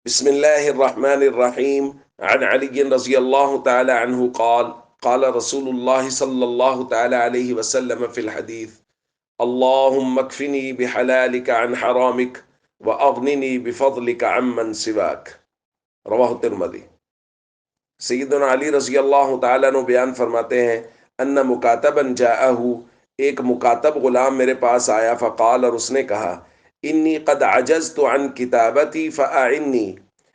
بسم الله الرحمن الرحيم. عن علي رضي الله تعالى عنه قال قال رسول الله صلى الله تعالى عليه وسلم في الحديث: اللهم اكفني بحلالك عن حرامك وأغنني بفضلك عمن سواك. رواہ ترمذی۔ سیدنا علی رضی اللہ تعالیٰ عنہ بیان فرماتے ہیں، ان مکاتبا جاءہ، ایک مکاتب غلام میرے پاس آیا، فقال، اور اس نے کہا، انی قد عجزت عن کتابتی فاعنی،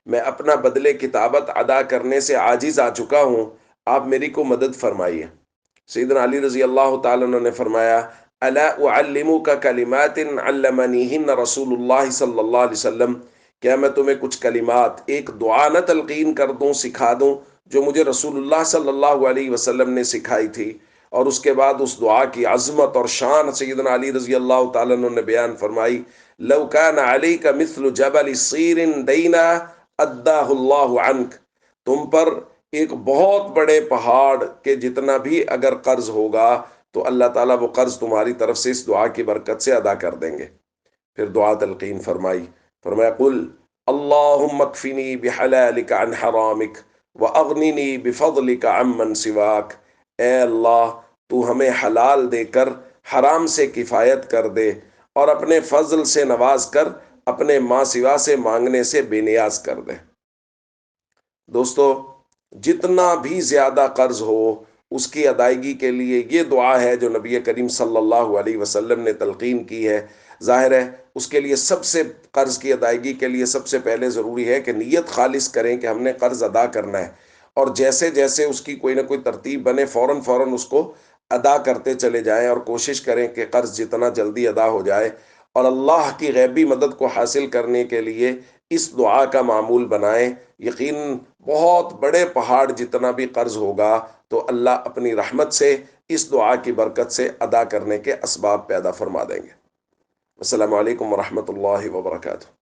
میں اپنا بدلے کتابت ادا کرنے سے عاجز آ چکا ہوں، آپ میری کو مدد فرمائیے۔ سیدنا علی رضی اللہ تعالیٰ عنہ نے فرمایا، الا اعلمک کلمات علمنیہن رسول اللہ صلی اللہ علیہ وسلم، کیا میں تمہیں کچھ کلمات، ایک دعا نہ تلقین کر دوں، سکھا دوں، جو مجھے رسول اللہ صلی اللہ علیہ وسلم نے سکھائی تھی۔ اور اس کے بعد اس دعا کی عظمت اور شان سیدنا علی رضی اللہ تعالیٰ عنہ نے بیان فرمائی، لو کان علیک مثل جبل صیر دینا اداہ اللہ عنک، تم پر ایک بہت بڑے پہاڑ کے جتنا بھی اگر قرض ہوگا تو اللہ تعالیٰ وہ قرض تمہاری طرف سے اس دعا کی برکت سے ادا کر دیں گے۔ پھر دعا تلقین فرمائی، فرمایا، قل اللہم اکفنی بحلالک عن حرامک وَأَغْنِنِي بِفَضْلِكَ عَمَّن سِوَاكَ، اے اللہ تو ہمیں حلال دے کر حرام سے کفایت کر دے، اور اپنے فضل سے نواز کر اپنے ماں سوا سے مانگنے سے بے نیاز کر دے۔ دوستو، جتنا بھی زیادہ قرض ہو اس کی ادائیگی کے لیے یہ دعا ہے جو نبی کریم صلی اللہ علیہ وسلم نے تلقین کی ہے۔ ظاہر ہے اس کے لیے سب سے، قرض کی ادائیگی کے لیے سب سے پہلے ضروری ہے کہ نیت خالص کریں کہ ہم نے قرض ادا کرنا ہے، اور جیسے جیسے اس کی کوئی نہ کوئی ترتیب بنے فوراً فوراً اس کو ادا کرتے چلے جائیں، اور کوشش کریں کہ قرض جتنا جلدی ادا ہو جائے، اور اللہ کی غیبی مدد کو حاصل کرنے کے لیے اس دعا کا معمول بنائیں۔ یقیناً بہت بڑے پہاڑ جتنا بھی قرض ہوگا تو اللہ اپنی رحمت سے اس دعا کی برکت سے ادا کرنے کے اسباب پیدا فرما دیں گے۔ السلام علیکم ورحمۃ اللہ وبرکاتہ۔